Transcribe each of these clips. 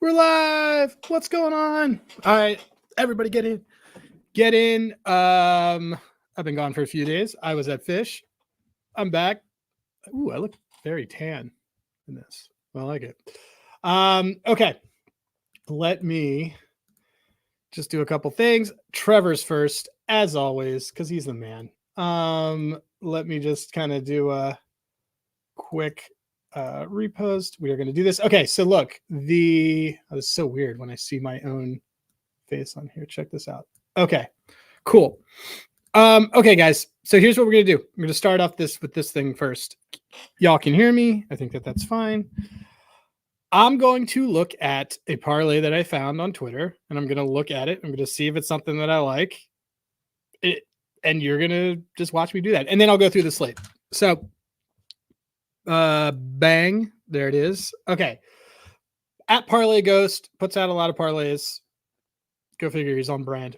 We're live. What's going on? All right, everybody get in. Get in. I've been gone for a few days. I was at Fish. I'm back. Ooh, I look very tan in this. I like it. Okay. Let me just do a couple things. Trevor's first, as always, because he's the man. Let me just kind of do a quick repost. We are going to do this. Okay, so look, this is so weird when I see my own face on here. Check this out. Okay, cool. Okay, guys. So here's what we're going to do. I'm going to start off with this thing first. Y'all can hear me. I think that's fine. I'm going to look at a parlay that I found on Twitter, and I'm going to look at it. I'm going to see if it's something that I like. And you're going to just watch me do that. And then I'll go through the slate. So bang, there it is. Okay. At Parlay Ghost puts out a lot of parlays. Go figure, he's on brand.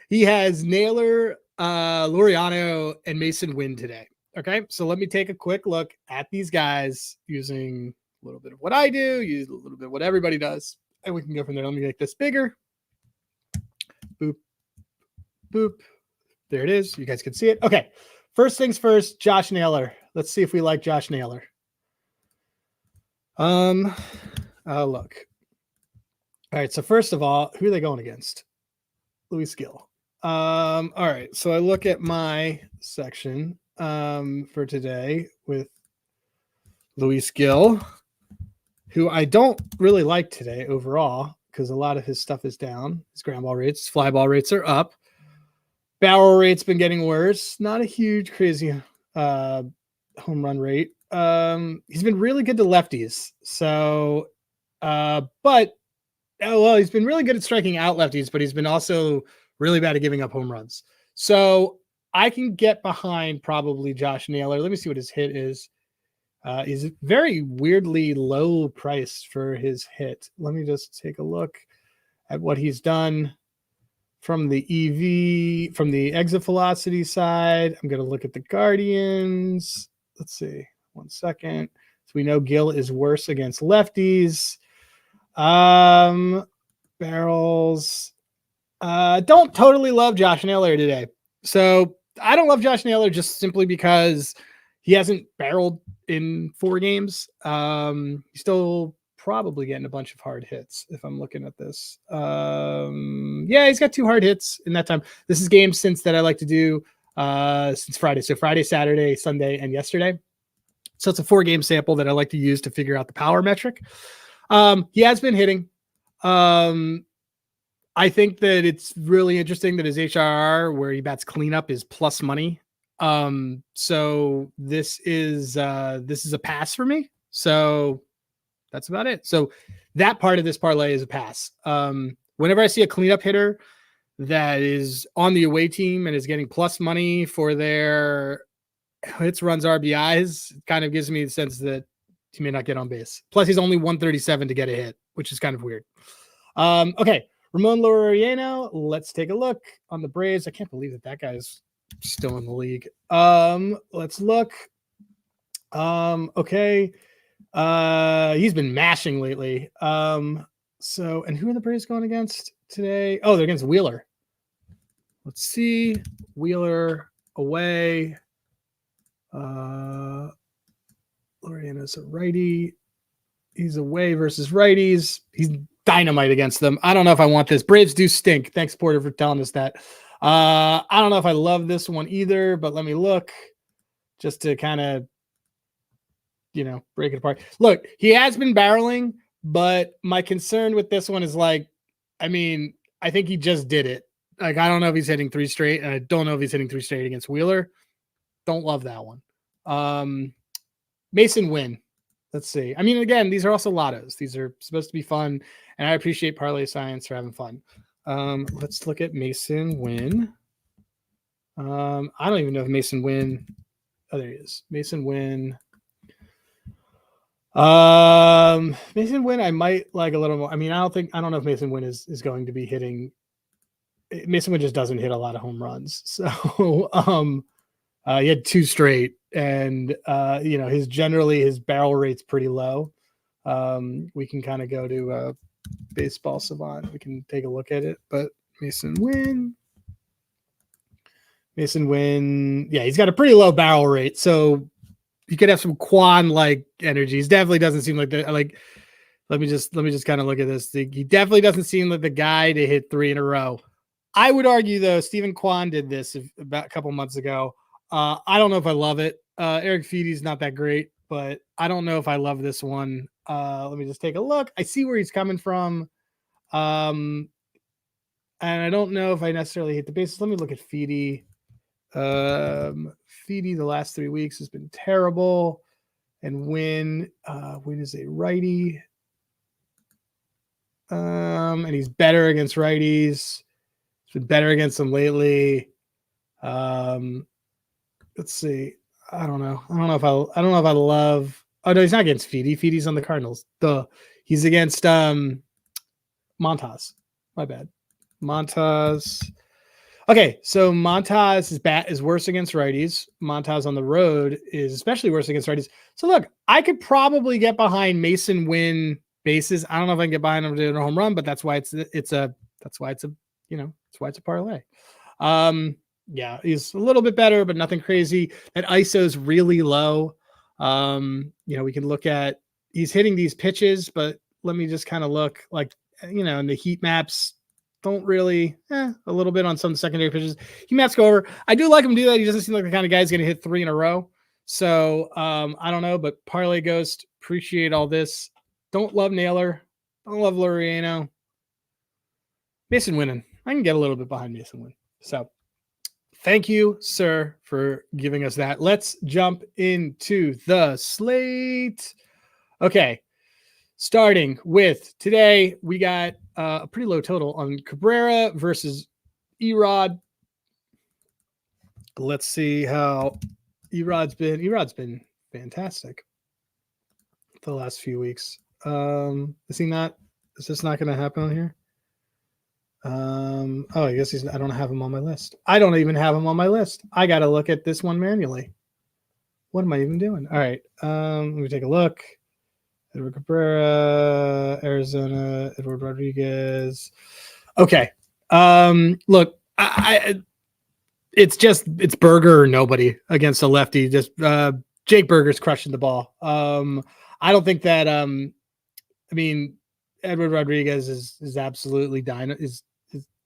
He has Naylor, Laureano, and Mason Wynn today. Okay, so let me take a quick look at these guys using a little bit of what I do, use a little bit of what everybody does, and we can go from there. Let me make this bigger. Boop, boop. There it is. You guys can see it. Okay, first things first, Josh Naylor. Let's see if we like Josh Naylor. Look. All right, so first of all, who are they going against? Louis Gill. All right, so I look at my section for today with Louis Gill, who I don't really like today overall because a lot of his stuff is down. His ground ball rates, fly ball rates are up. Barrel rate's been getting worse. Not a huge, crazy home run rate. He's been really good to lefties. So, he's been really good at striking out lefties, but he's been also really bad at giving up home runs. So I can get behind probably Josh Naylor. Let me see what his hit is. He's very weirdly low priced for his hit. Let me just take a look at what he's done from the EV, from the exit velocity side. I'm going to look at the Guardians. Let's see. 1 second. So we know Gill is worse against lefties. Barrels. Don't totally love Josh Naylor today. So I don't love Josh Naylor just simply because he hasn't barreled in 4 games. He's still probably getting a bunch of hard hits if I'm looking at this. Yeah, he's got 2 hard hits in that time. This is games since that I like to do since Friday. So Friday, Saturday, Sunday, and yesterday. So it's a 4-game sample that I like to use to figure out the power metric. He has been hitting. I think that it's really interesting that his HRR, where he bats cleanup, is plus money. So this is a pass for me. So that's about it. So that part of this parlay is a pass. Whenever I see a cleanup hitter that is on the away team and is getting plus money for their hits, runs, RBIs, it kind of gives me the sense that he may not get on base. Plus, he's only 137 to get a hit, which is kind of weird. Okay, Ramon Laureano. Let's take a look on the Braves. I can't believe that guy's still in the league. Let's look. Okay. He's been mashing lately. So, and who are the Braves going against today? Oh, they're against Wheeler. Let's see. Wheeler away. Laureano's a righty. He's away versus righties. He's dynamite against them. I don't know if I want this. Braves do stink. Thanks, Porter, for telling us that. I don't know if I love this one either, but let me look just to kind of, break it apart. Look, he has been barreling, but my concern with this one is I think he just did it. I don't know if he's hitting 3 straight, and I don't know if he's hitting 3 straight against Wheeler. Don't love that one. Mason Wynn. Let's see. Again, these are also lottos. These are supposed to be fun, and I appreciate Parlay Science for having fun. Let's look at Mason Wynn. I don't even know if Mason Wynn. Oh, there he is. Mason Wynn. Mason Wynn, I might like a little more. I don't know if Mason Wynn is going to be hitting. Mason Wynn just doesn't hit a lot of home runs. So, he had 2 straight, and his barrel rate's pretty low. We can kind of go to Baseball Savant. We can take a look at it. But Mason Wynn, yeah, he's got a pretty low barrel rate, so he could have some Quan like energies. Definitely doesn't seem like the like. Let me just kind of look at this. He definitely doesn't seem like the guy to hit 3 in a row. I would argue though, Stephen Kwan did this about a couple months ago. I don't know if I love it. Eric Feedy's not that great, but I don't know if I love this one. Let me just take a look. I see where he's coming from. And I don't know if I necessarily hit the bases. Let me look at Feedy. Feedy the last 3 weeks has been terrible. And Wynn is a righty. And he's better against righties. He's been better against them lately. Let's see. I don't know if I love. Oh no, he's not against Feedy. Feedy's on the Cardinals. He's against Montas. My bad. Montas. Okay, so Montas is worse against righties. Montas on the road is especially worse against righties. So look, I could probably get behind Mason Wynn bases. I don't know if I can get behind him to a home run, but that's why it's a parlay. Yeah, he's a little bit better, but nothing crazy. That ISO is really low. We can look at he's hitting these pitches, but let me just kind of look like in the heat maps. Don't really a little bit on some secondary pitches. He maps go over. I do like him do that. He doesn't seem like the kind of guy who's going to hit 3 in a row. So I don't know, but Parlay Ghost, appreciate all this. Don't love Naylor. Don't love Laureano. Mason winning. I can get a little bit behind Mason Wynn. So thank you, sir, for giving us that. Let's jump into the slate. Okay. Starting with today, we got a pretty low total on Cabrera versus Erod. Let's see how Erod's been. Erod's been fantastic the last few weeks. Is this not going to happen on here? I guess I don't have him on my list. I don't even have him on my list. I got to look at this one manually. What am I even doing? All right. Let me take a look. Edward Cabrera, Arizona, Edward Rodriguez. Okay. Look, it's Berger or nobody against a lefty. Just Jake Berger's crushing the ball. I don't think that Edward Rodriguez is absolutely he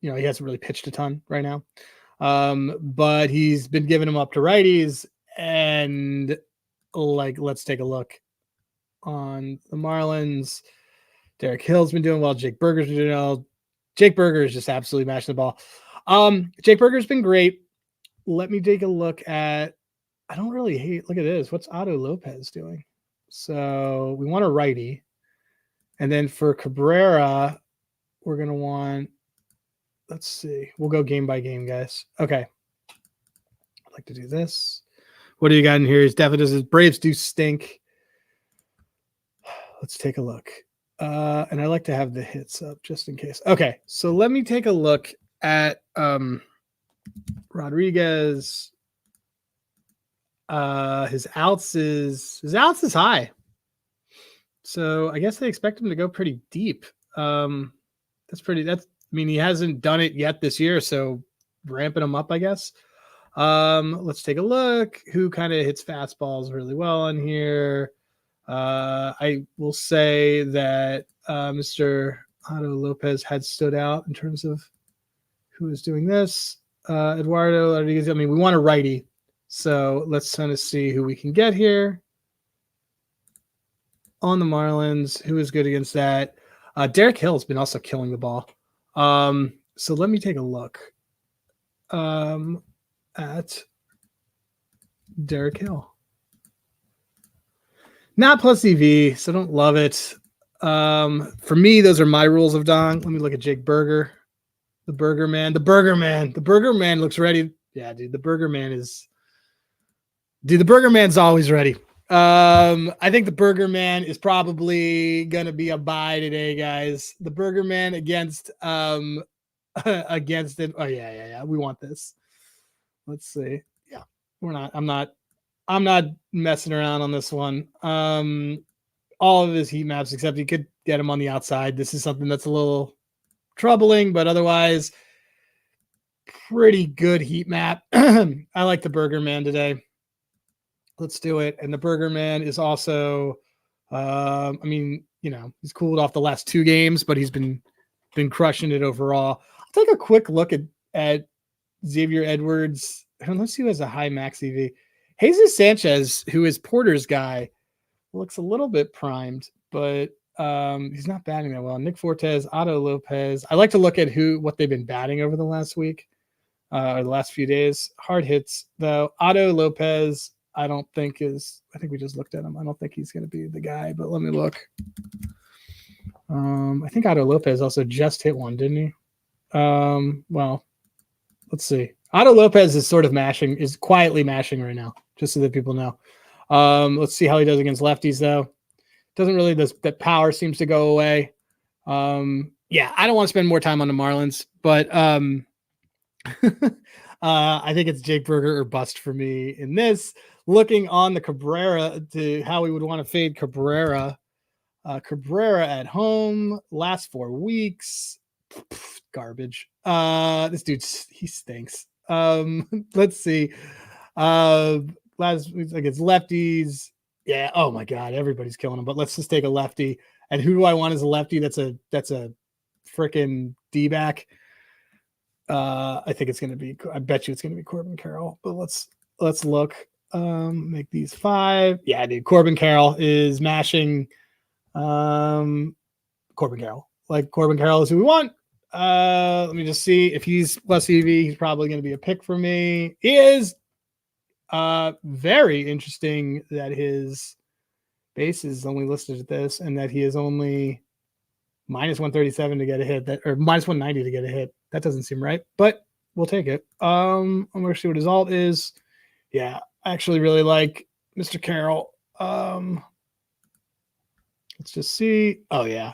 hasn't really pitched a ton right now. But he's been giving them up to righties, and let's take a look on the Marlins. Derek Hill's been doing well. Jake Berger's been doing well. Jake Berger is just absolutely mashing the ball. Jake Berger's been great. Let me take a look at. I don't really hate. Look at this. What's Otto Lopez doing? So we want a righty, and then for Cabrera, we're gonna want. Let's see. We'll go game by game, guys. Okay. I'd like to do this. What do you got in here? He's definitely does. Braves do stink. Let's take a look. And I like to have the hits up just in case. Okay, so let me take a look at Rodriguez. His outs is high. So I guess they expect him to go pretty deep. He hasn't done it yet this year, so ramping him up, I guess. Let's take a look. Who kind of hits fastballs really well on here? I will say that Mr. Otto Lopez had stood out in terms of who is doing this. Eduardo Rodriguez. We want a righty, so let's kind of see who we can get here on the Marlins. Who is good against that? Derek Hill's been also killing the ball. So let me take a look at Derek Hill. Not plus EV, so don't love it. For me, those are my rules of Dong. Let me look at Jake Berger. The Burger Man. The Burger Man looks ready. Yeah, dude. The Burger Man's always ready. I think the Burger Man is probably gonna be a buy today, guys. The Burger Man against it. Oh yeah. We want this. Let's see. Yeah, I'm not messing around on this one. all of his heat maps, except he could get him on the outside. This is something that's a little troubling, but otherwise pretty good heat map. I like the Burger Man today. Let's do it. And the Burger Man is also, I mean, he's cooled off the last 2 games, but he's been crushing it overall. I'll take a quick look at Xavier Edwards. Let's see who has a high max EV. Jesus Sanchez, who is Porter's guy, looks a little bit primed, but he's not batting that well. Nick Fortes, Otto Lopez. I like to look at what they've been batting over the last week or the last few days. Hard hits, though. Otto Lopez, I think we just looked at him. I don't think he's going to be the guy, but let me look. I think Otto Lopez also just hit one, didn't he? Well, let's see. Otto Lopez is is quietly mashing right now, just so that people know. Let's see how he does against lefties, though. Doesn't really, that power seems to go away. Yeah, I don't want to spend more time on the Marlins, but I think it's Jake Burger or bust for me in this. Looking on the Cabrera to how we would want to fade Cabrera. Cabrera at home, last 4 weeks. Garbage. This dude, he stinks. Let's see. Last week against lefties. Yeah. Oh my God, everybody's killing him. But let's just take a lefty. And who do I want as a lefty? That's a freaking D-back. I think it's going to be. I bet you it's going to be Corbin Carroll. But let's look. Make these 5. Yeah, dude. Corbin Carroll is mashing. Corbin Carroll. Like Corbin Carroll is who we want. Let me just see if he's plus EV. He's probably going to be a pick for me. He is. Very interesting that his base is only listed at this, and that he is only minus 137 to get a hit, or minus 190 to get a hit. That doesn't seem right, but we'll take it. I'm gonna see what his alt is. Yeah, I actually really like Mr. Carroll. Let's just see. Oh yeah.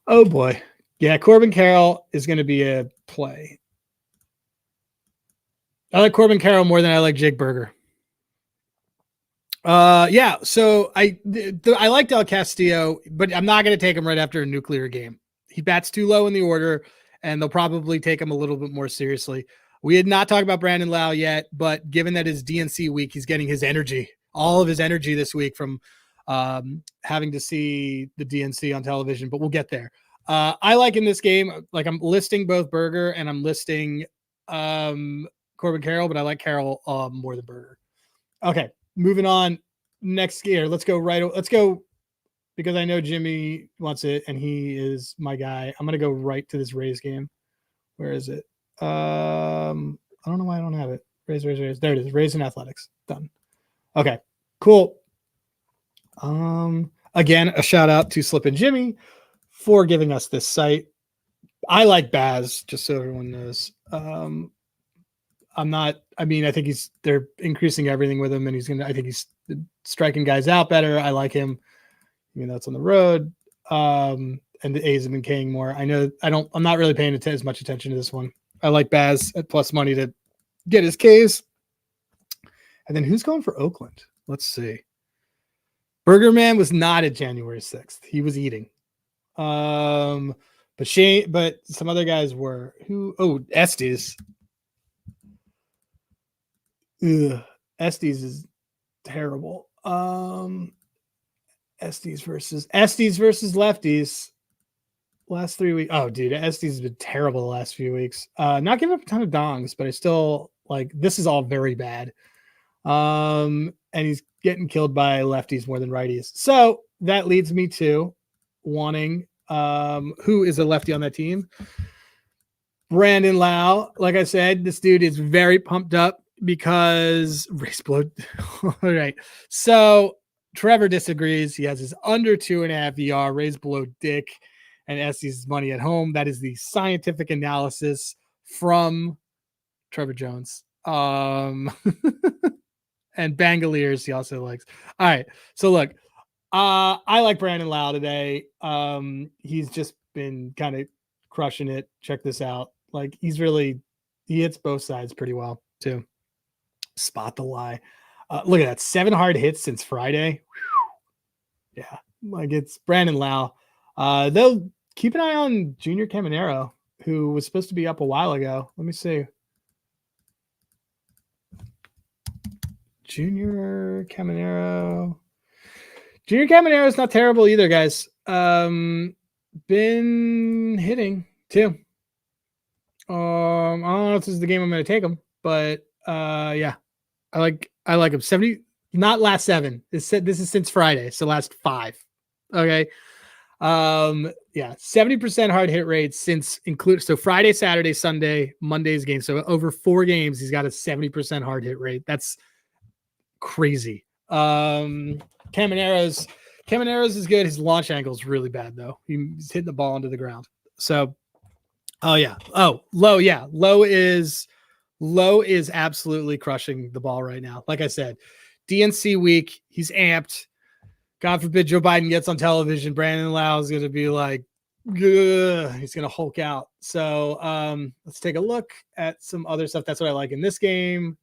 Oh boy. Yeah, Corbin Carroll is going to be a play. I like Corbin Carroll more than I like Jake Burger. Yeah, so I like Del Castillo, but I'm not going to take him right after a nuclear game. He bats too low in the order, and they'll probably take him a little bit more seriously. We had not talked about Brandon Lau yet, but given that it's DNC week, he's getting his energy, all of his energy this week from having to see the DNC on television, but we'll get there. I like in this game, like I'm listing both Burger and I'm listing Corbin Carroll, but I like Carroll more than Burger. Okay, moving on. Next gear. Let's go because I know Jimmy wants it and he is my guy. I'm going to go right to this Rays game. Where is it? I don't know why I don't have it. Rays. There it is. Rays and Athletics. Done. Okay, cool. Again, a shout out to Slip and Jimmy for giving us this site. I like Baz, just so everyone knows. I think they're increasing everything with him, and I think he's striking guys out better. I like him, even though it's on the road. And the A's have been K'ing more. I'm not really paying as much attention to this one. I like Baz at plus money to get his K's. And then who's going for Oakland? Let's see. Burger Man was not at January 6th. He was eating. But some other guys were Estes. Estes is terrible. Estes versus lefties. Last 3 weeks. Oh, dude, Estes has been terrible the last few weeks. Not giving up a ton of dongs, but I still this is all very bad. And he's getting killed by lefties more than righties. So that leads me to wanting who is a lefty on that team. Brandon Lau. Like I said, this dude is very pumped up because race blow. All right. So Trevor disagrees. He has his under 2.5 ER, raised below Dick, and Estes' money at home. That is the scientific analysis from Trevor Jones. And Bangaliers he also likes. All right. So look, I like Brandon Lau today. He's just been kind of crushing it. Check this out. Like he hits both sides pretty well too. Spot the lie. Look at that. 7 hard hits since Friday. Yeah, like it's Brandon Lau. They'll keep an eye on Junior Caminero, who was supposed to be up a while ago. Let me see. Junior Caminero. Junior Caminero is not terrible either, guys. Been hitting too. I don't know if this is the game I'm going to take him, but yeah, I like him. 70, not last 7. This is since Friday, so last 5. Okay. Yeah, 70% hard hit rate since so Friday, Saturday, Sunday, Monday's game. So over 4 games, he's got a 70% hard hit rate. That's crazy. Caminero's is good. His launch angle is really bad though. He's hitting the ball into the ground. So, oh yeah. Oh, Low. Yeah. Low is absolutely crushing the ball right now. Like I said, DNC week, he's amped. God forbid Joe Biden gets on television. Brandon Lau is going to be like, he's going to Hulk out. So let's take a look at some other stuff. That's what I like in this game.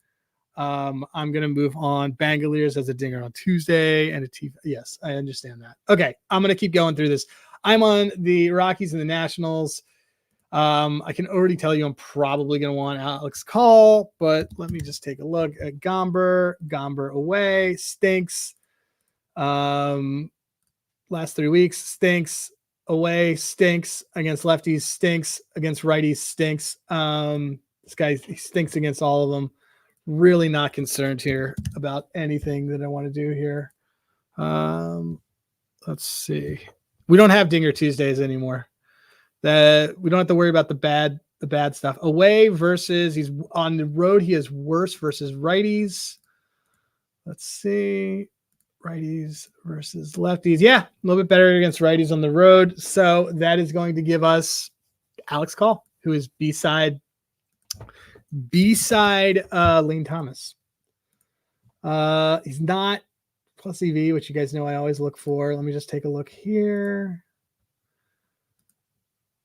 I'm going to move on. Bangaliers as a dinger on Tuesday and a T. Yes, I understand that. Okay, I'm going to keep going through this. I'm on the Rockies and the Nationals. I can already tell you I'm probably going to want Alex Call, but let me just take a look at Gomber. Gomber away, stinks. Last 3 weeks, stinks. Away, stinks. Against lefties, stinks. Against righties, stinks. This guy, he stinks against all of them. Really not concerned here about anything that I want to do here. Let's see. We don't have Dinger Tuesdays anymore. That we don't have to worry about the bad stuff. Away versus he's on the road. He is worse versus righties. Let's see. Righties versus lefties. Yeah, a little bit better against righties on the road. So that is going to give us Alex Call, who is B-side Lane Thomas. He's not plus EV, which you guys know I always look for. Let me just take a look here.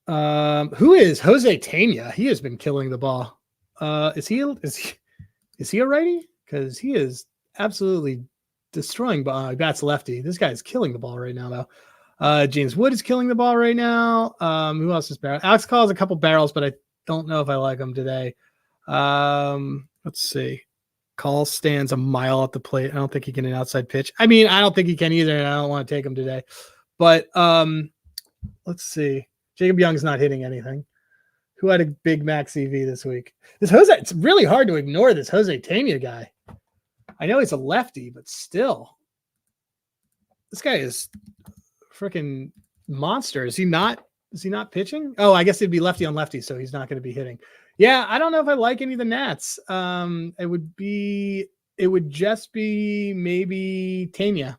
Who is Jose Tena? He has been killing the ball. Is he a righty? Because he is absolutely destroying bats lefty. This guy is killing the ball right now, though. James Wood is killing the ball right now. Who else is barrel? Alex Call has a couple barrels, but I don't know if I like him today. Let's see. Call stands a mile at the plate. I don't think he can an outside pitch. I mean, I don't think he can either, and I don't want to take him today. But let's see. Jacob Young's not hitting anything. Who had a big max EV this week? It's really hard to ignore this Jose Tena guy. I know he's a lefty, but still. This guy is freaking monster. Is he not pitching? Oh, I guess it'd be lefty on lefty, so he's not going to be hitting. Yeah, I don't know if I like any of the Nats. It would just be maybe Tena.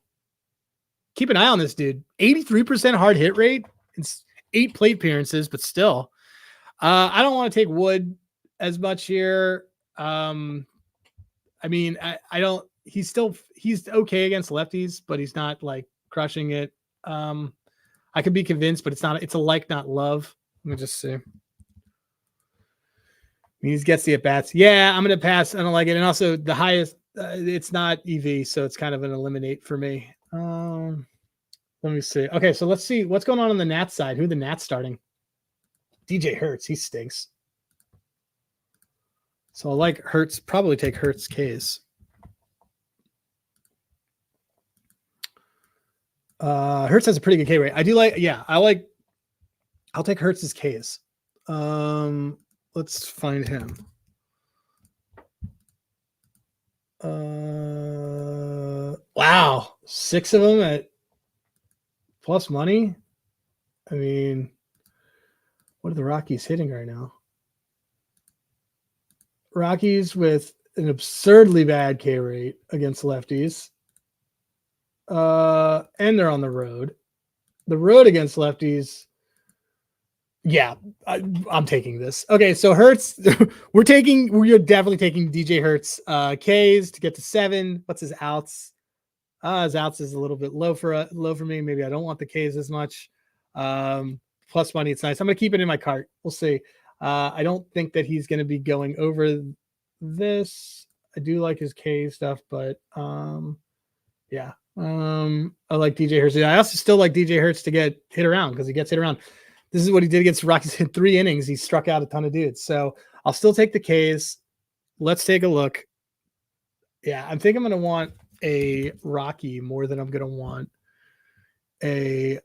Keep an eye on this dude. 83% hard hit rate. It's 8 plate appearances, but still. I don't want to take Wood as much here. I mean, I don't. He's okay against lefties, but he's not like crushing it. I could be convinced, but it's a like, not love. Let me just see. He gets the at bats. Yeah, I'm going to pass. I don't like it. And also the highest, it's not EV, so it's kind of an eliminate for me. Let me see. Okay, so let's see what's going on the Nats side. Who are the Nats starting? DJ Hertz. He stinks. So I like Hertz. Probably take Hertz K's. Hertz has a pretty good K rate. I do like. Yeah, I'll take Hertz's K's. Let's find him. Wow, 6 of them at plus money. I mean, what are the Rockies hitting right now? Rockies with an absurdly bad K rate against lefties. And they're on the road. The road against lefties. Yeah, I'm taking this. Okay, so Hertz, we're definitely taking DJ Hertz K's to get to 7. What's his outs? His outs is a little bit low for me. Maybe I don't want the K's as much. Plus money, it's nice. I'm gonna keep it in my cart. We'll see. I don't think that he's gonna be going over this. I do like his K stuff, but yeah, I like DJ Hurts. I also still like DJ Hurts to get hit around because he gets hit around. This is what he did against the Rockies in 3 innings. He struck out a ton of dudes. So I'll still take the K's. Let's take a look. Yeah, I think I'm going to want a Rocky more than I'm going to want a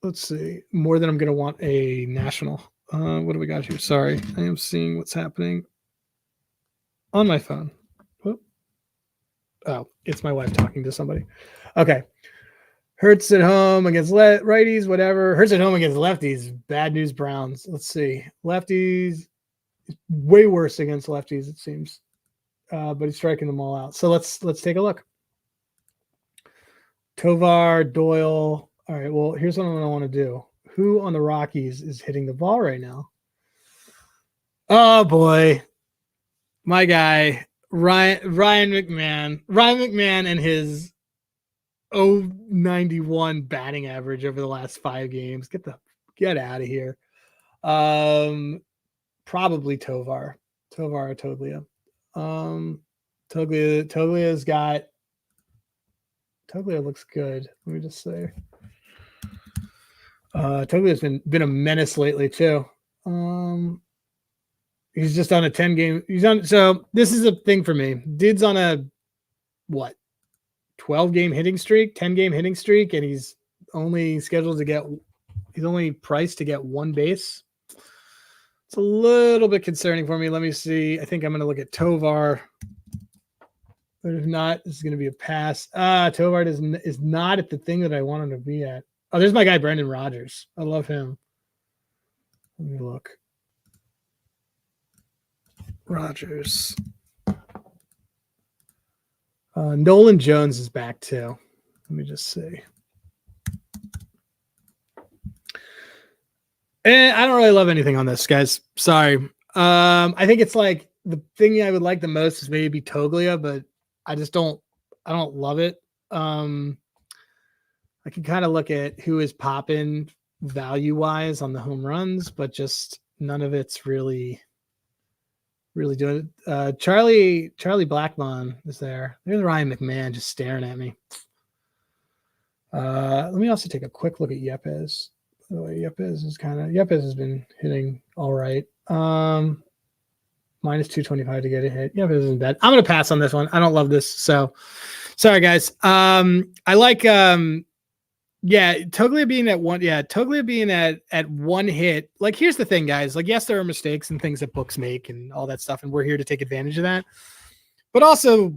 let's see, more than I'm going to want a national. What do we got here? Sorry, I am seeing what's happening on my phone. Whoop. Oh, it's my wife talking to somebody. Okay. Hurts at home against righties, whatever. Hurts at home against lefties. Bad news Browns. Let's see. Lefties, way worse against lefties, it seems. But he's striking them all out. So let's take a look. Tovar, Doyle. All right, well, here's what I want to do. Who on the Rockies is hitting the ball right now? Oh, boy. My guy, Ryan McMahon. Ryan McMahon and his 091 batting average over the last 5 games. Get out of here. Probably Tovar or Toglia. Toglia's got. Toglia looks good. Let me just say. Toglia's been a menace lately too. He's just on a 10-game. So this is a thing for me. Dude's on a 12-game hitting streak, 10-game hitting streak, and he's only scheduled to get. He's only priced to get 1 base. It's a little bit concerning for me. Let me see. I think I'm going to look at Tovar. But if not, this is going to be a pass. Tovar is not at the thing that I want him to be at. Oh, there's my guy, Brendan Rodgers. I love him. Let me look. Rodgers. Nolan Jones is back too. Let me just see. And I don't really love anything on this, guys. Sorry. I think it's like the thing I would like the most is maybe Toglia, but I don't love it. I can kind of look at who is popping value-wise on the home runs, but just none of it's really doing it. Charlie Blackmon is there. There's Ryan McMahon just staring at me. Let me also take a quick look at Yepes. By the way, Yepes has been hitting all right. Minus 225 to get a hit. Yepes isn't bad. I'm gonna pass on this one. I don't love this, so sorry guys. I like Toglia being at one. Yeah, Toglia being at 1 hit. Like, here's the thing, guys. Like, yes, there are mistakes and things that books make and all that stuff, and we're here to take advantage of that. But also,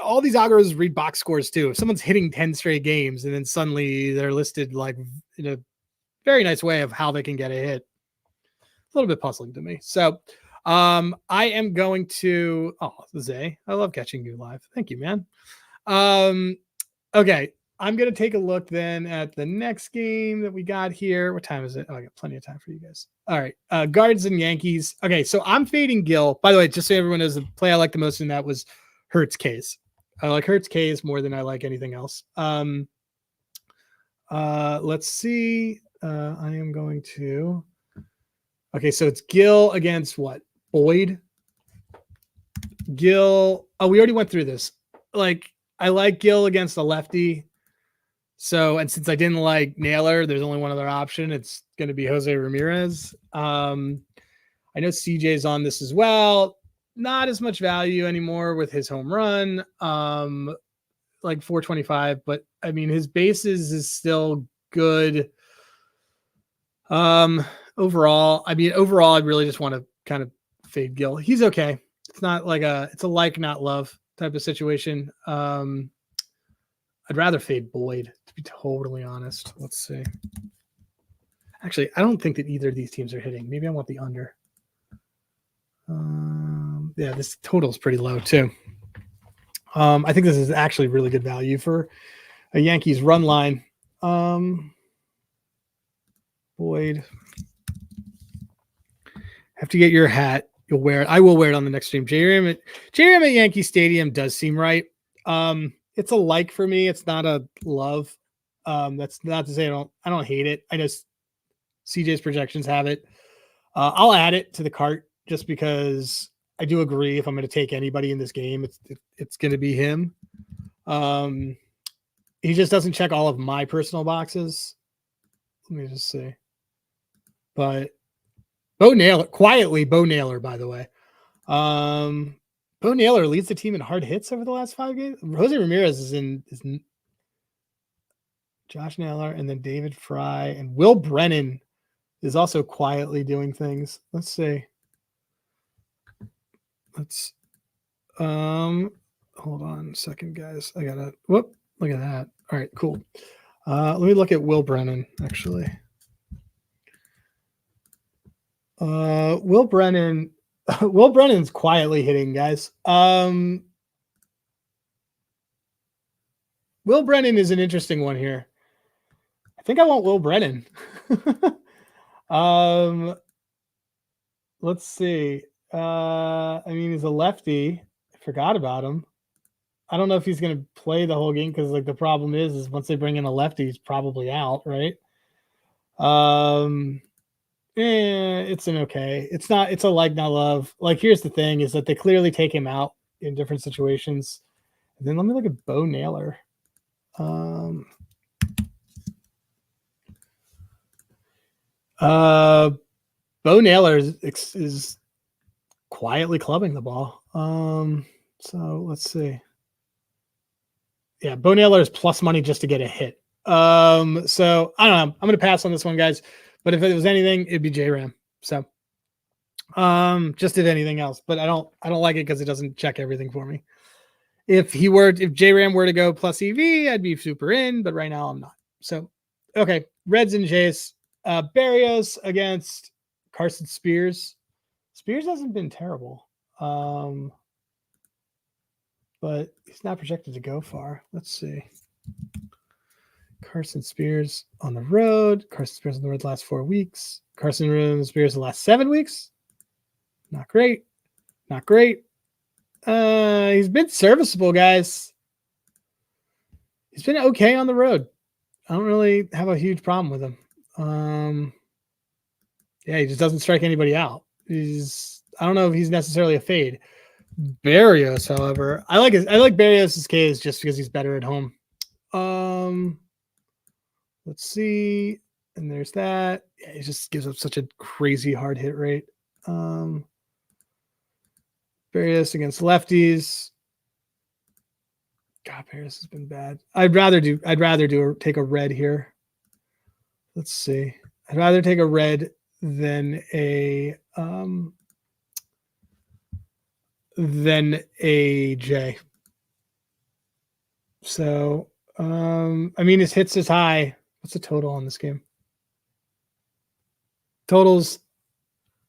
all these algorithms read box scores too. If someone's hitting 10 straight games and then suddenly they're listed like in a very nice way of how they can get a hit, a little bit puzzling to me. So I am going to Zay. I love catching you live. Thank you, man. Okay. I'm going to take a look then at the next game that we got here. What time is it? Oh, I got plenty of time for you guys. All right. Guards and Yankees. Okay. So I'm fading Gil. By the way, just so everyone knows, the play I like the most in that was Hurts K's. I like Hurts K's more than I like anything else. Let's see. I am going to. Okay. So it's Gil against what? Boyd. Gil. Oh, we already went through this. Like, I like Gil against a lefty. So, and since I didn't like Naylor, there's only one other option. It's going to be Jose Ramirez. I know CJ's on this as well. Not as much value anymore with his home run, like 425. But I mean, his bases is still good. Overall, I really just want to kind of fade Gil. He's okay. It's not like it's a like, not love type of situation. I'd rather fade Boyd, to be totally honest. Let's see. Actually, I don't think that either of these teams are hitting. Maybe I want the under. Yeah, this total is pretty low too. I think this is actually really good value for a Yankees run line. Boyd. Have to get your hat. You'll wear it. I will wear it on the next stream. JRM at Yankee Stadium does seem right. It's a like for me. It's not a love. That's not to say I don't hate it. I just CJ's projections have it. I'll add it to the cart just because I do agree. If I'm going to take anybody in this game, it's going to be him. He just doesn't check all of my personal boxes. Let me just see. But Bo Naylor, quietly, Bo Naylor, by the way. Bo Naylor leads the team in hard hits over the last 5 games. Jose Ramirez is Josh Naylor, and then David Fry, and Will Brennan is also quietly doing things. Let's see. Hold on a second, guys. I gotta look at that. All right, cool. Let me look at Will Brennan, actually. Will Brennan's quietly hitting, guys. Will Brennan is an interesting one here. I think I want Will Brennan. Let's see. I mean, he's a lefty. I forgot about him. I don't know if he's going to play the whole game because, like, the problem is once they bring in a lefty, he's probably out, right? It's an okay. It's a like, not love. Like, here's the thing is that they clearly take him out in different situations. And then let me look at Bo Naylor. Bo Naylor is quietly clubbing the ball. So let's see. Yeah, Bo Naylor is plus money just to get a hit. So I don't know. I'm gonna pass on this one, guys. But if it was anything, it'd be J-Ram. So just if anything else. But I don't like it because it doesn't check everything for me. If J-Ram were to go plus EV, I'd be super in, but right now I'm not. So okay, Reds and Jays. Barrios against Carson Spears. Spears hasn't been terrible. But he's not projected to go far. Let's see. Carson Spears on the road. Carson Spears on the road the last 4 weeks. Carson Spears the last 7 weeks. Not great. Not great. He's been serviceable, guys. He's been okay on the road. I don't really have a huge problem with him. Yeah, he just doesn't strike anybody out. I don't know if he's necessarily a fade. Barrios, however, I like Barrios' case just because he's better at home. Let's see. And there's that. Yeah, he just gives up such a crazy hard hit rate. Barrios against lefties. God, Barrios has been bad. I'd rather take a red here. Let's see. I'd rather take a red than a J. So I mean, his hits is high. What's the total on this game? Totals,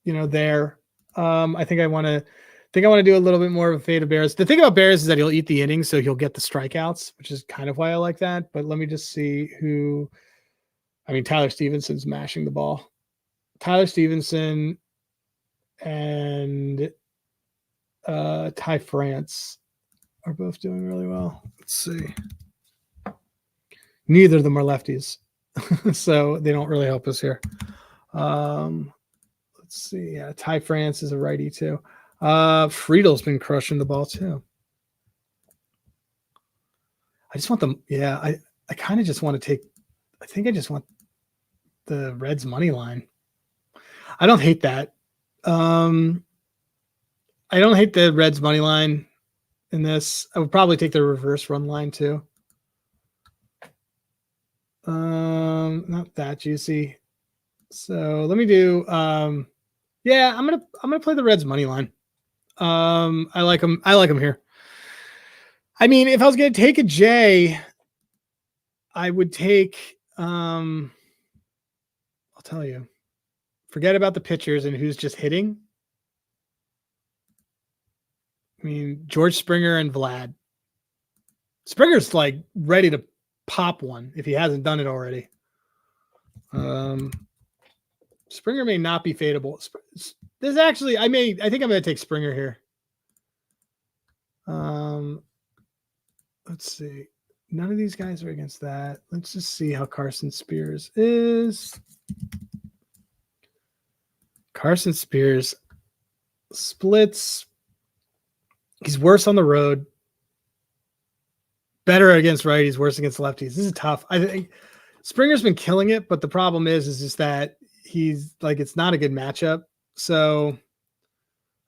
there. I think I want to do a little bit more of a fade of Bears. The thing about Bears is that he'll eat the innings, so he'll get the strikeouts, which is kind of why I like that. But let me just see who. I mean, Tyler Stevenson's mashing the ball. Tyler Stevenson and Ty France are both doing really well. Let's see. Neither of them are lefties, so they don't really help us here. Let's see. Yeah, Ty France is a righty too. Friedel's been crushing the ball too. I just want them. Yeah, I kind of just want to take. I think I just want the Reds money line. I don't hate that. I don't hate the Reds money line in this. I would probably take the reverse run line too. Not that juicy. So let me do. Yeah, I'm gonna play the Reds money line. I like them. I like them here. I mean, if I was gonna take a J, I would take. I'll tell you. Forget about the pitchers and who's just hitting. I mean, George Springer and Vlad. Springer's like ready to pop one if he hasn't done it already. Springer may not be fadeable. There's actually, I think I'm going to take Springer here. Let's see. None of these guys are against that. Let's just see how Carson Spears is. Carson Spears splits He's worse on the road. Better against righties, worse against lefties. This is tough. I think Springer's been killing it, but the problem is just that he's like, it's not a good matchup. So,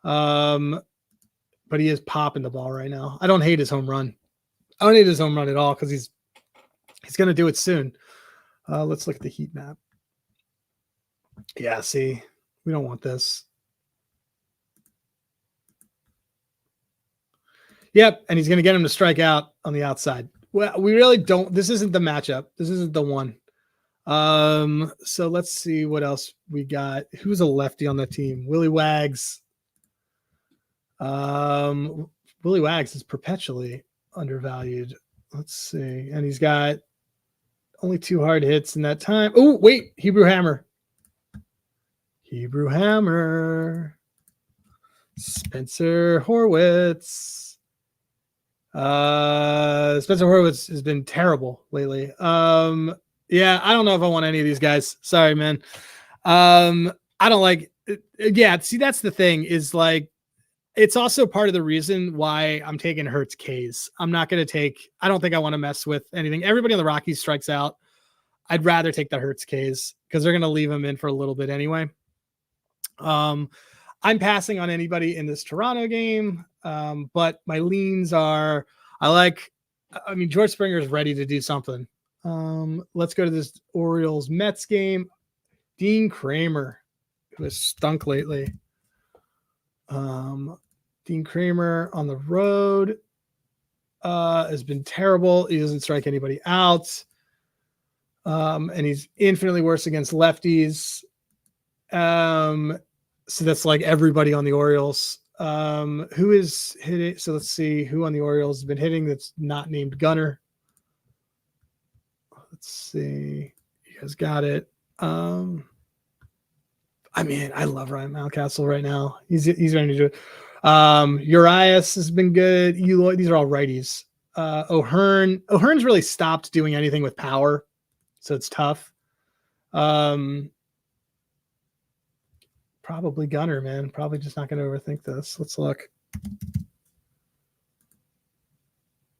but he is popping the ball right now. I don't hate his home run. I don't hate his home run at all because he's going to do it soon. Let's look at the heat map. Yeah, see, we don't want this. Yep, and he's going to get him to strike out on the outside. Well, we really don't. This isn't the matchup. This isn't the one. So let's see what else we got. Who's a lefty on the team? Willie Wags. Willie Wags is perpetually undervalued. Let's see. And he's got only 2 hard hits in that time. Oh, wait, Hebrew Hammer. Hebrew Hammer. Spencer Horwitz. Spencer Horwitz has been terrible lately. Yeah, I don't know if I want any of these guys. Sorry, man. I don't like. Yeah, see, that's the thing. Is like, it's also part of the reason why I'm taking Hertz K's. I'm not going to take. I don't think I want to mess with anything. Everybody on the Rockies strikes out. I'd rather take the Hertz K's because they're going to leave him in for a little bit anyway. I'm passing on anybody in this Toronto game, but my leans are. I mean, George Springer is ready to do something. Let's go to this Orioles Mets game. Dean Kramer, who has stunk lately. Dean Kramer on the road has been terrible. He doesn't strike anybody out. And he's infinitely worse against lefties. So that's like everybody on the Orioles. Who is hitting? So let's see who on the Orioles has been hitting that's not named Gunner. Let's see. You guys got it. I mean, I love Ryan Mountcastle right now. He's ready to do it. Urias has been good. Eloy, these are all righties. O'Hearn's really stopped doing anything with power, so it's tough. Probably Gunner, man. Probably just not going to overthink this. Let's look.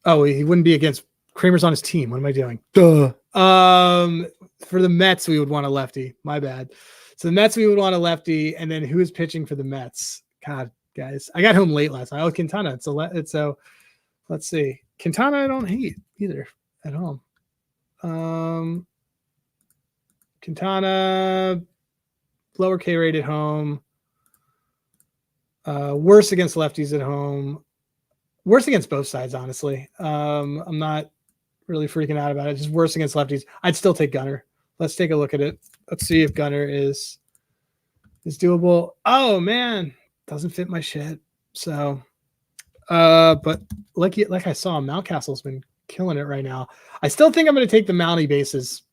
Oh, he wouldn't be against Kramer's on his team. What am I doing? Duh. For the Mets, we would want a lefty. My bad. So the Mets, we would want a lefty, and then who is pitching for the Mets? God, guys, I got home late last night. Oh, Quintana. So let's see. Quintana, I don't hate either at home. Quintana, lower K rate at home. Worse against lefties at home. Worse against both sides, honestly. I'm not really freaking out about it. Just worse against lefties. I'd still take Gunner. Let's take a look at it. Let's see if Gunner is doable. Oh man, doesn't fit my shit. So, but like I saw, Mountcastle's been killing it right now. I still think I'm going to take the Mountie bases.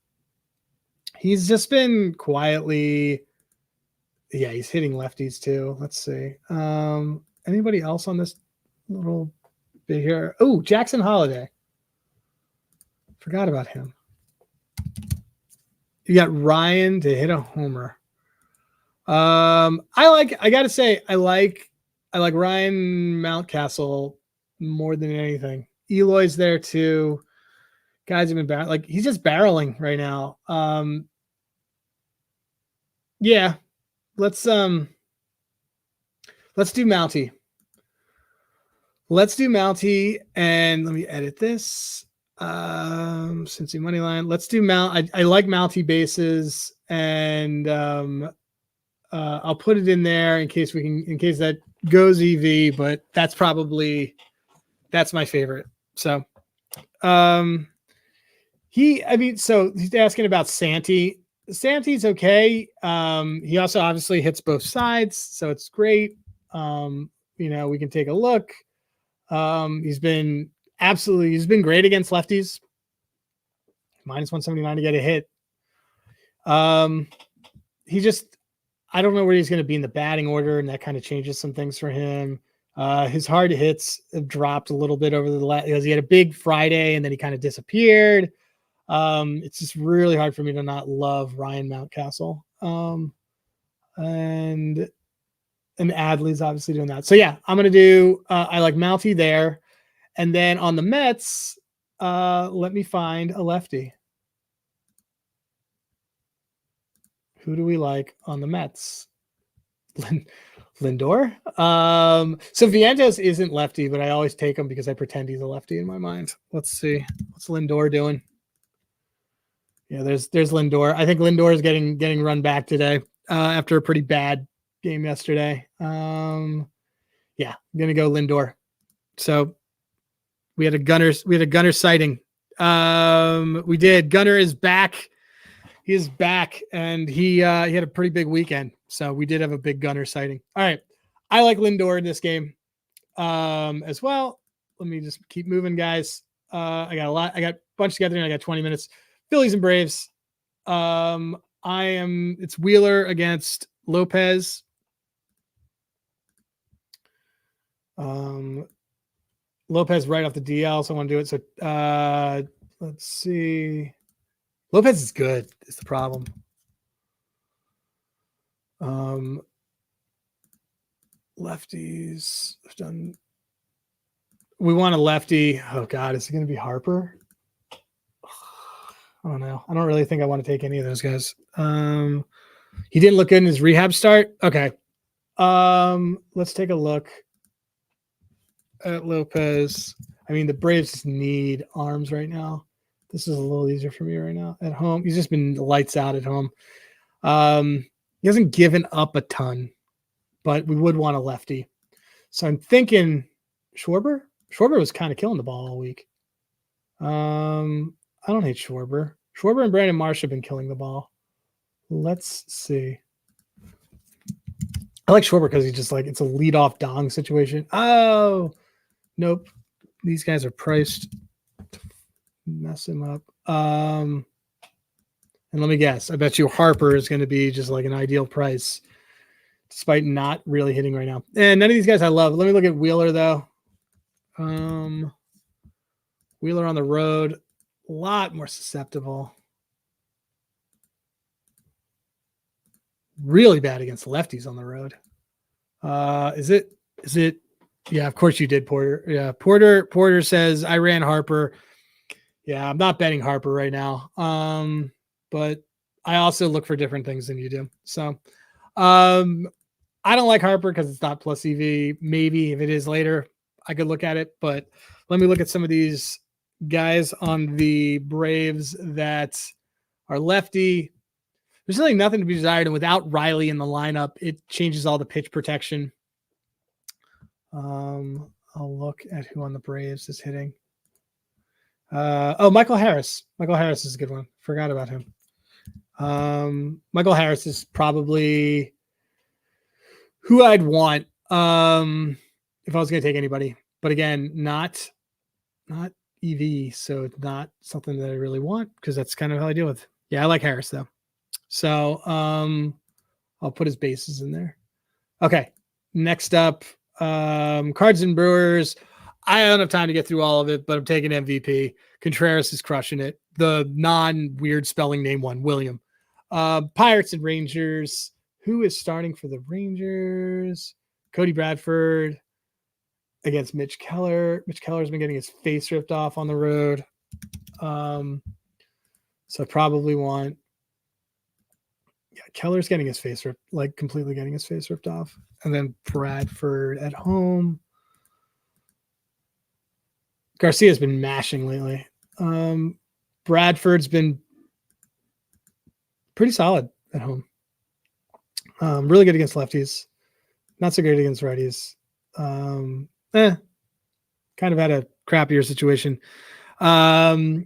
He's just been quietly. Yeah, he's hitting lefties too. Let's see. Anybody else on this little bit here? Oh, Jackson Holiday. Forgot about him. You got Ryan to hit a homer. I gotta say, I like Ryan Mountcastle more than anything. Eloy's there too. Guys have been he's just barreling right now. Yeah. Let's do Mountie. Let's do Mountie, and let me edit this. Cincy money line. Let's do Mount. I like Mountie bases, and I'll put it in there in case that goes EV, but that's my favorite. So, so he's asking about Santy. Santy's okay. He also obviously hits both sides, so it's great. We can take a look. He's been great against lefties. -179 to get a hit. I don't know where he's going to be in the batting order, and that kind of changes some things for him. His hard hits have dropped a little bit over the last, because he had a big Friday and then he kind of disappeared. It's just really hard for me to not love Ryan Mountcastle. And And Adley's obviously doing that. So yeah, I'm gonna do. I like Mountie there, and then on the Mets, let me find a lefty. Who do we like on the Mets? Lindor. So Vientos isn't lefty, but I always take him because I pretend he's a lefty in my mind. Let's see. What's Lindor doing? Yeah, there's Lindor. I think Lindor is getting run back today after a pretty bad game yesterday. Yeah, I'm gonna go Lindor. So we had a Gunner sighting. We did. Gunner is back. He is back, and he had a pretty big weekend. So we did have a big Gunner sighting. All right, I like Lindor in this game as well. Let me just keep moving, guys. I got a bunch together, and I got 20 minutes. Phillies and Braves. It's Wheeler against Lopez. Lopez right off the DL, so I want to do it. So let's see. Lopez is good, is the problem. Lefties. I've done. We want a lefty. Oh God, is it going to be Harper? I don't know. I don't really think I want to take any of those guys. He didn't look good in his rehab start. Okay. Let's take a look at Lopez. I mean, the Braves need arms right now. This is a little easier for me right now at home. He's just been lights out at home. He hasn't given up a ton, but we would want a lefty. So I'm thinking Schwarber. Schwarber was kind of killing the ball all week. I don't hate Schwarber. Schwarber and Brandon Marsh have been killing the ball. Let's see. I like Schwarber because he's just like, it's a leadoff dong situation. Oh, nope. These guys are priced to mess him up. And let me guess. I bet you Harper is going to be just like an ideal price, despite not really hitting right now. And none of these guys I love. Let me look at Wheeler, though. Wheeler on the road, a lot more susceptible. Really bad against lefties on the road. Is it? Yeah, of course you did, Porter. Yeah, Porter says I ran Harper. Yeah, I'm not betting Harper right now. But I also look for different things than you do. So, I don't like Harper because it's not plus EV. Maybe if it is later, I could look at it. But let me look at some of these guys on the Braves that are lefty. There's really nothing to be desired, and without Riley in the lineup, it changes all the pitch protection. I'll look at who on the Braves is hitting. Michael Harris. Michael Harris is a good one. Forgot about him. Michael Harris is probably who I'd want if I was going to take anybody. But again, not EV, so it's not something that I really want because that's kind of how I deal with. Yeah, I like Harris though. So I'll put his bases in there. Okay. Next up, Cards and Brewers. I don't have time to get through all of it, but I'm taking MVP. Contreras is crushing it. The non-weird spelling name one, William. Pirates and Rangers. Who is starting for the Rangers? Cody Bradford against Mitch Keller. Mitch Keller's been getting his face ripped off on the road. So I probably want. Yeah, Keller's getting his face ripped, like completely getting his face ripped off. And then Bradford at home. Garcia's been mashing lately. Bradford's been pretty solid at home. Really good against lefties. Not so great against righties. Kind of had a crappier situation. I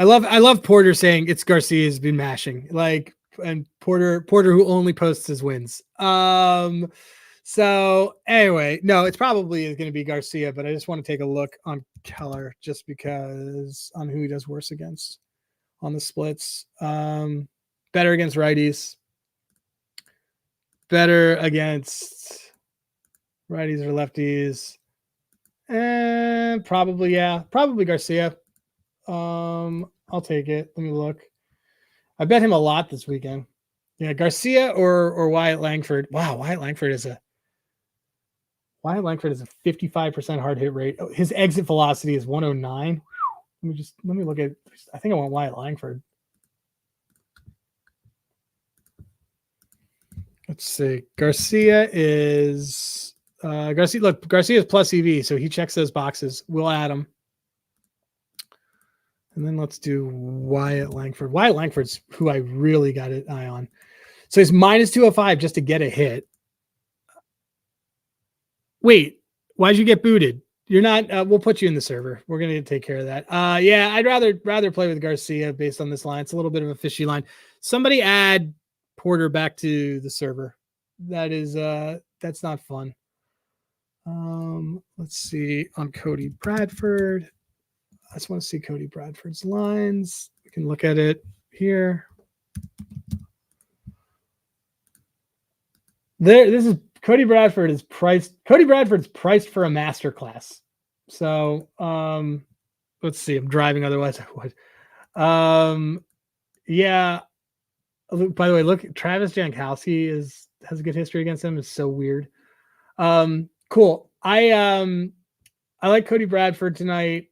love Porter saying it's Garcia's been mashing. Like, and Porter who only posts his wins. So anyway, no, it's probably going to be Garcia, but I just want to take a look on Keller just because on who he does worse against on the splits. Better against righties. Better against righties or lefties. And probably Garcia. I'll take it. Let me look. I bet him a lot this weekend. Yeah, Garcia or Wyatt Langford. Wow, Wyatt Langford is a Wyatt Langford has a 55% hard hit rate. Oh, his exit velocity is 109. Let me look at. I think I want Wyatt Langford. Let's see. Garcia is Garcia. Look, Garcia is plus EV, so he checks those boxes. We'll add him. And then let's do Wyatt Langford. Wyatt Langford's who I really got an eye on. So he's minus 205 just to get a hit. Wait, why'd you get booted? You're not. We'll put you in the server. We're gonna take care of that. Yeah, I'd rather play with Garcia based on this line. It's a little bit of a fishy line. Somebody add Porter back to the server. That is that's not fun. Let's see on Cody Bradford. I just want to see Cody Bradford's lines. We can look at it here. This is Cody Bradford is priced. Cody Bradford's priced for a masterclass. So let's see. I'm driving, otherwise I would. Yeah. By the way, look, Travis Jankowski has a good history against him. It's so weird. Cool. I like Cody Bradford tonight.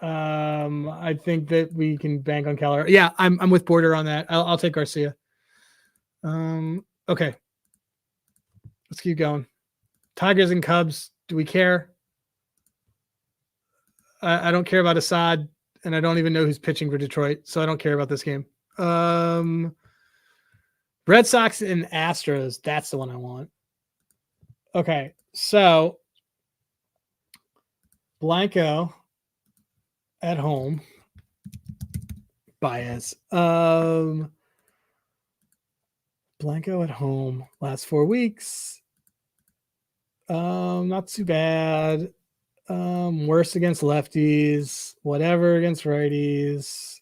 I think that we can bank on Keller. Yeah, I'm with Porter on that. I'll take Garcia. Okay. Let's keep going. Tigers and Cubs. Do we care? I don't care about Assad, and I don't even know who's pitching for Detroit, so I don't care about this game. Red Sox and Astros. That's the one I want. Okay, so Blanco at home. Baez. Blanco at home. Last 4 weeks. Not too bad. Worse against lefties. Whatever against righties.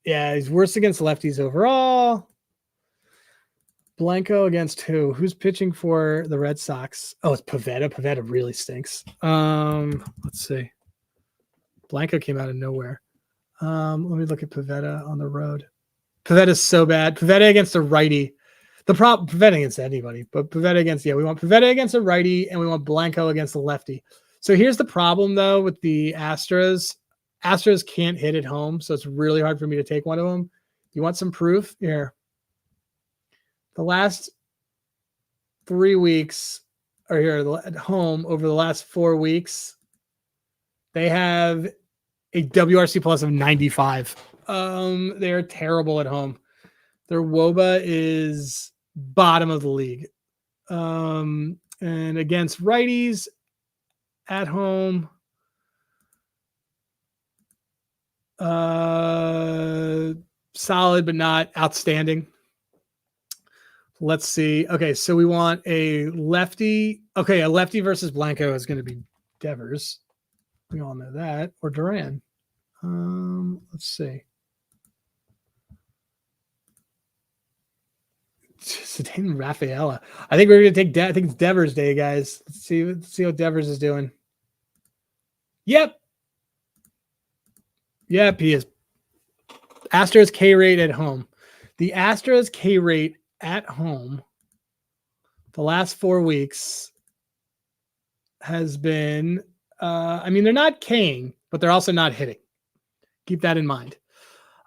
Yeah, he's worse against lefties overall. Blanco against who? Who's pitching for the Red Sox? Oh, it's Pivetta. Pivetta really stinks. Let's see. Blanco came out of nowhere. Let me look at Pivetta on the road. Pivetta's so bad. Pivetta against a righty. The problem, Pivetta against anybody, but Pivetta against, we want Pivetta against a righty and we want Blanco against a lefty. So here's the problem, though, with the Astros. Astros can't hit at home, so it's really hard for me to take one of them. You want some proof? Here. The last 3 weeks are here at home. Over the last 4 weeks, they have a WRC plus of 95. They're terrible at home. Their WOBA is bottom of the league. And against righties at home, solid but not outstanding. Let's see. Okay, so we want a lefty. Okay, a lefty versus Blanco is going to be Devers. We all know that. Or Duran. Let's see. Sedin Rafaela. I think we're going to take. I think it's Devers Day, guys. Let's see what Devers is doing. Yep, he is. Astros K rate at home. The Astros K rate at home the last 4 weeks has been. I mean, they're not K'ing, but they're also not hitting. Keep that in mind.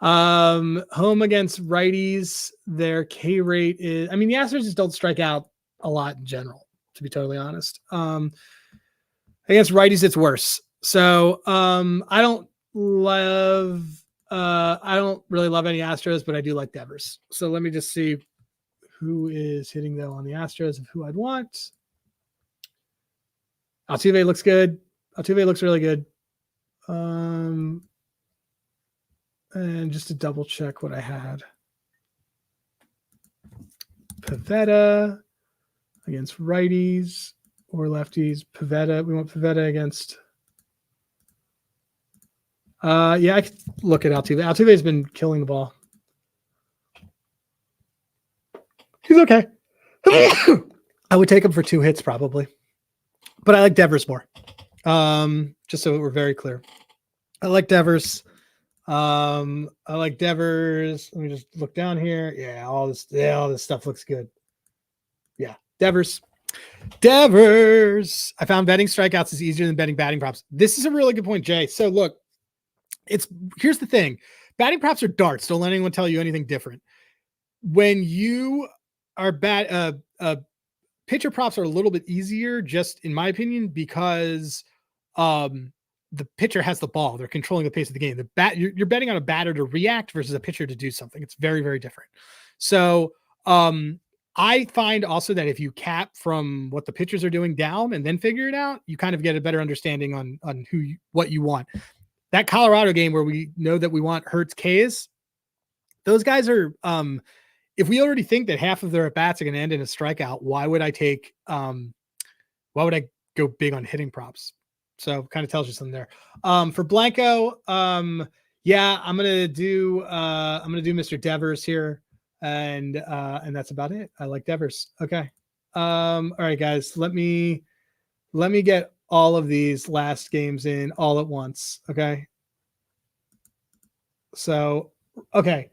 Home against righties, their K rate is, I mean, the Astros just don't strike out a lot in general, to be totally honest. Against righties, it's worse. So I don't really love any Astros, but I do like Devers. So let me just see who is hitting though on the Astros of who I'd want. Altuve looks good. Altuve looks really good. And just to double check what I had. Pivetta against righties or lefties. Pivetta. We want Pivetta against. Yeah, I could look at Altuve. Altuve has been killing the ball. He's okay. I would take him for 2 hits probably, but I like Devers more. Just so we're very clear, I like Devers. I like Devers. Let me just look down here. Yeah, all this stuff looks good. Yeah, Devers. Devers. I found betting strikeouts is easier than betting batting props. This is a really good point, Jay. So look, here's the thing. Batting props are darts. Don't let anyone tell you anything different. When you are pitcher props are a little bit easier, just in my opinion, because the pitcher has the ball. They're controlling the pace of the game. You're betting on a batter to react versus a pitcher to do something. It's very, very different. So I find also that if you cap from what the pitchers are doing down and then figure it out, you kind of get a better understanding on what you want. That Colorado game where we know that we want Hertz K's, those guys are if we already think that half of their at bats are going to end in a strikeout, why would I go big on hitting props? So kind of tells you something there. For Blanco, yeah, I'm gonna do Mr. Devers here, and that's about it. I like Devers. Okay. All right, guys, let me get all of these last games in all at once. Okay. So, okay.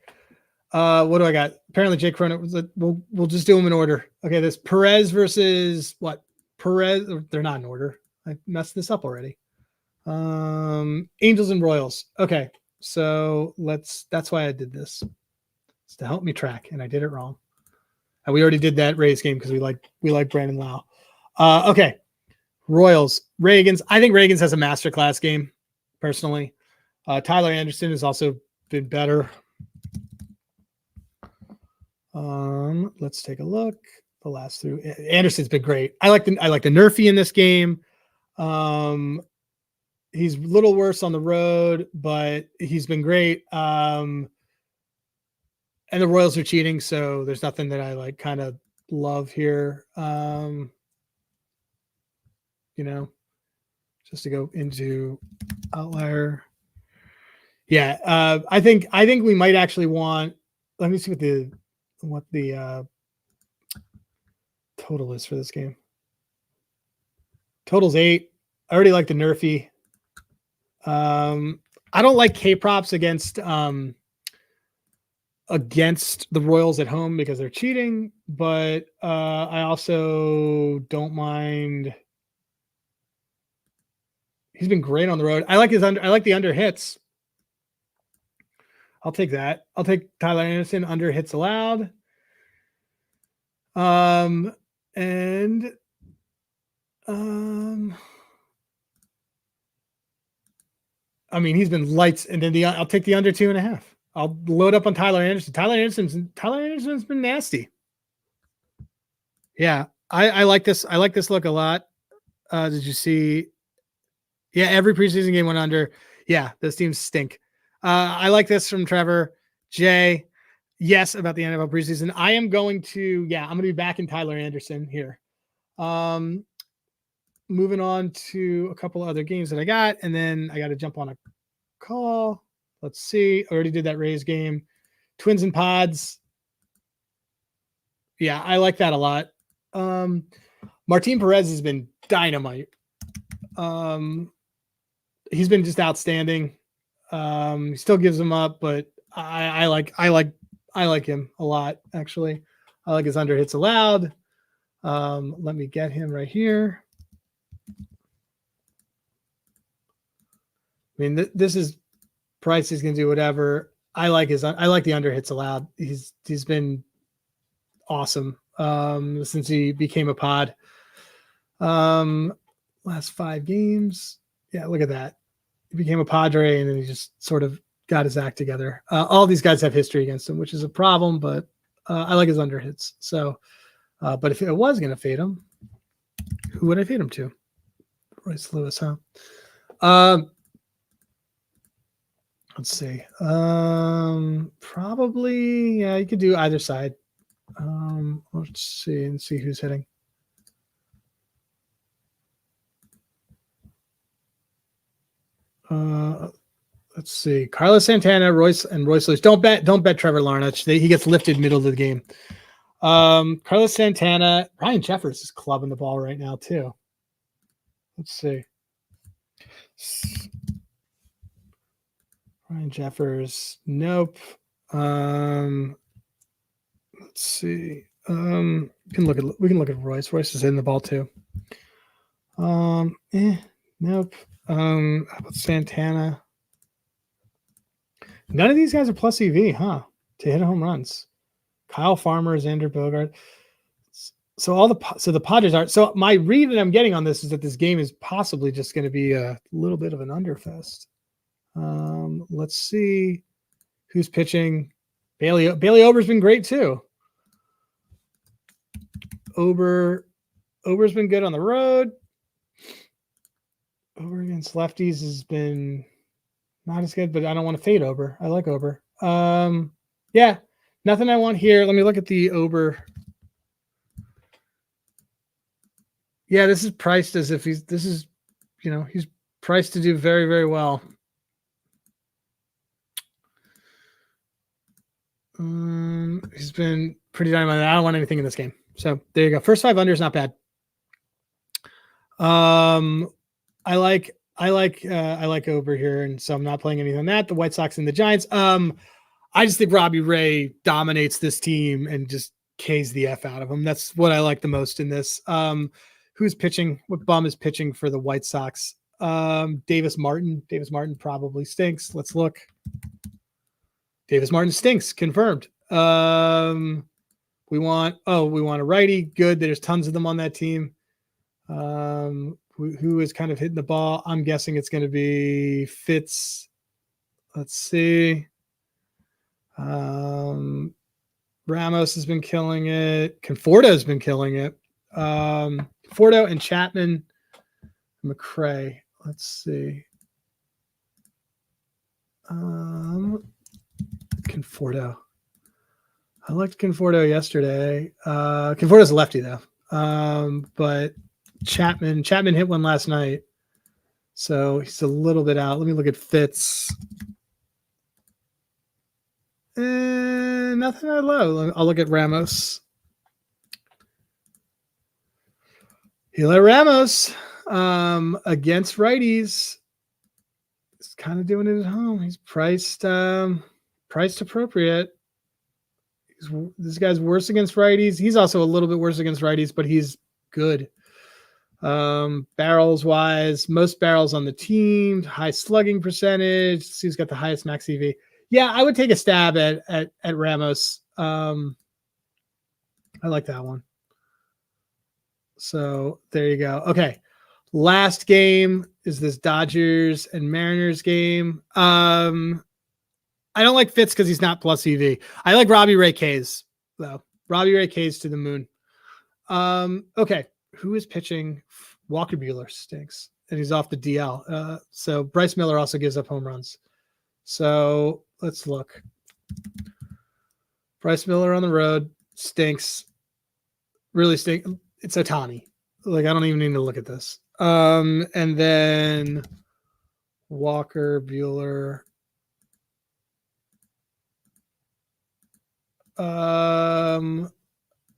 What do I got? Apparently Jake Cronin was we'll just do them in order. Okay, this Perez versus what? Perez, they're not in order. I messed this up already. Angels and Royals. Okay, so that's why I did this. It's to help me track, and I did it wrong. And we already did that Rays game because we like Brandon Lau. Okay. Royals, Reagans. I think Reagans has a masterclass game, personally. Tyler Anderson has also been better. Let's take a look. The last two. Anderson's been great. I like the Nerfy in this game. He's a little worse on the road, but he's been great. And the Royals are cheating, so there's nothing that I like kind of love here. Just to go into outlier. Yeah, I think we might actually want. Let me see what the total is for this game. Total's 8. I already like the Nerfy. I don't like K props against the Royals at home because they're cheating, but I also don't mind. He's been great on the road. I like the under hits. I'll take that. I'll take Tyler Anderson under hits allowed. I mean, he's been lights, and then I'll take the under 2.5. I'll load up on Tyler Anderson. Tyler Anderson's been nasty. Yeah, I like this. I like this look a lot. Did you see? Yeah, every preseason game went under. Yeah, those teams stink. I like this from Trevor. Jay, yes, about the NFL preseason. I'm going to be back in Tyler Anderson here. Moving on to a couple of other games that I got, and then I got to jump on a call. Let's see. I already did that Rays game. Twins and Pods. Yeah, I like that a lot. Martin Perez has been dynamite. He's been just outstanding. He still gives them up, but I like him a lot, actually. I like his under hits allowed. Let me get him right here. I mean, this is Price. He's going to do whatever. I like the under hits allowed. He's been awesome since he became a pod. Last 5 games. Yeah, look at that. He became a Padre, and then he just sort of got his act together. All these guys have history against him, which is a problem, but I like his under hits. So, but if it was going to fade him, who would I fade him to? Royce Lewis, huh? Let's see. Probably, yeah, you could do either side. Let's see and see who's hitting. Let's see. Carlos Santana, Royce Lewis. Don't bet Trevor Larnach. He gets lifted middle of the game. Carlos Santana, Ryan Jeffers is clubbing the ball right now too. Let's see. Ryan Jeffers, nope. Let's see. We can look at Royce. Royce is hitting the ball too. Nope. How about Santana? None of these guys are plus EV, huh? To hit home runs. Kyle Farmer, Xander Bogart. So the Padres are. So my read that I'm getting on this is that this game is possibly just going to be a little bit of an underfest. Let's see who's pitching. Bailey Ober's been great too. Ober's been good on the road. Ober against lefties has been not as good, but I don't want to fade Ober. I like Ober. Yeah, nothing I want here. Let me look at the Ober. Yeah, this is priced as if he's priced to do very, very well. He's been pretty dynamite. I don't want anything in this game. So there you go. First 5 under is not bad. I like Ober here, and so I'm not playing anything on that. The White Sox and the Giants. I just think Robbie Ray dominates this team and just K's the F out of them. That's what I like the most in this. Who's pitching? What bum is pitching for the White Sox? Davis Martin. Davis Martin probably stinks. Let's look. Davis Martin stinks. Confirmed. We want a righty. Good. There's tons of them on that team. Who is kind of hitting the ball? I'm guessing it's going to be Fitz. Let's see. Ramos has been killing it. Conforto has been killing it. Conforto and Chapman, McCray. Let's see. Conforto. I liked Conforto yesterday. Conforto's a lefty though. But Chapman hit one last night, so he's a little bit out. Let me look at Fitz. Nothing I love. I'll look at Ramos. Hila Ramos against righties. He's kind of doing it at home. He's priced appropriate. This guy's worse against righties. He's also a little bit worse against righties, but he's good. Barrels wise, most barrels on the team, high slugging percentage. See who's got the highest max EV. Yeah, I would take a stab at Ramos. I like that one. So there you go. Okay. Last game is this Dodgers and Mariners game. I don't like Fitz because he's not plus EV. I like Robbie Ray K's though. Robbie Ray K's to the moon. Okay. Who is pitching? Walker Buehler stinks, and he's off the DL. So Bryce Miller also gives up home runs. So let's look. Bryce Miller on the road stinks. Really stink. It's Ohtani. Like, I don't even need to look at this. And then Walker Buehler.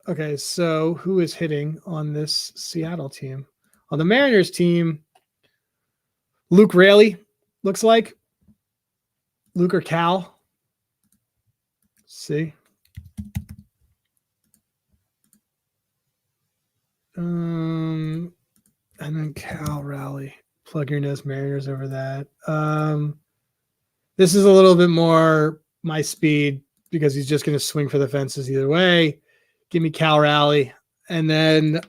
Okay, so who is hitting on this Seattle team? On the Mariners team, Luke Raley looks like. Luke or Cal. Let's see. And then Cal Raleigh. Plug your nose Mariners over that. This is a little bit more my speed because he's just going to swing for the fences either way. Give me Cal Raleigh. And then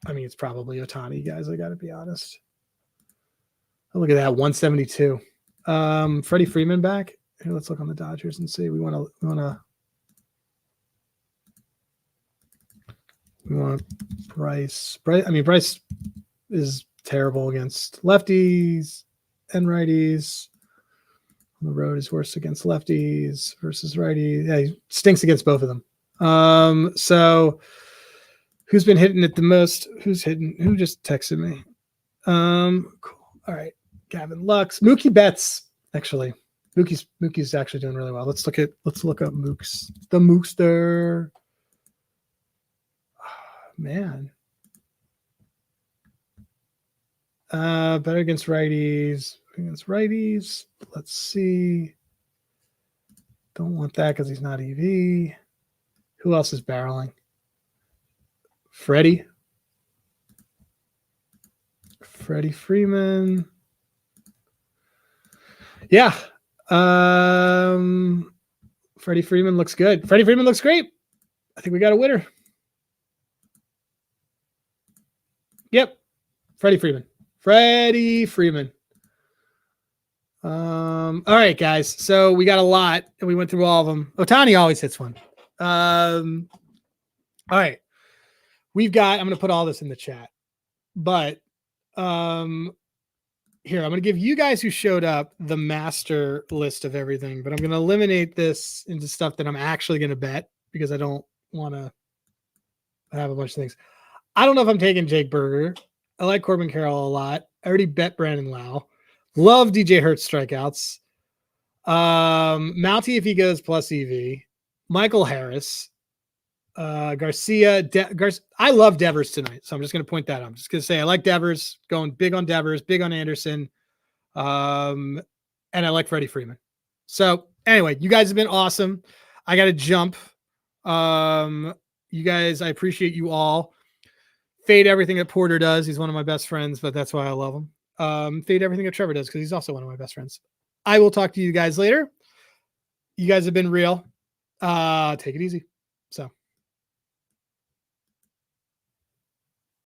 it's probably Ohtani, guys. I got to be honest. Oh, look at that, 172. Freddie Freeman back. Here, let's look on the Dodgers and see. We want Bryce. Bryce is terrible against lefties and righties. On the road is worse against lefties versus righties. Yeah, he stinks against both of them. So who's been hitting it the most? Who's hitting? Who just texted me? Cool. All right. Gavin Lux. Mookie Betts, actually. Mookie's actually doing really well. Let's look up Mooks. The Mookster. Oh, man. Better against righties. Let's see. Don't want that because he's not EV. Who else is barreling? Freddie Freeman. Yeah. Freddie Freeman looks good. Freddie Freeman looks great. I think we got a winner. Yep. Freddie Freeman. All right, guys. So we got a lot and we went through all of them. Otani always hits one. All right. I'm going to put all this in the chat, but here, I'm going to give you guys who showed up the master list of everything, but I'm going to eliminate this into stuff that I'm actually going to bet because I don't want to have a bunch of things. I don't know if I'm taking Jake Berger. I like Corbin Carroll a lot. I already bet Brandon Lau. Love DJ Hurts strikeouts. Mountie if he goes plus EV. Michael Harris. Garcia. I love Devers tonight, so I'm just going to point that out. I'm just going to say I like Devers. Going big on Devers, big on Anderson. And I like Freddie Freeman. So anyway, you guys have been awesome. I got to jump. You guys, I appreciate you all. Fade everything that Porter does. He's one of my best friends, but that's why I love him. Fade everything that Trevor does because he's also one of my best friends. I will talk to you guys later. You guys have been real. Take it easy.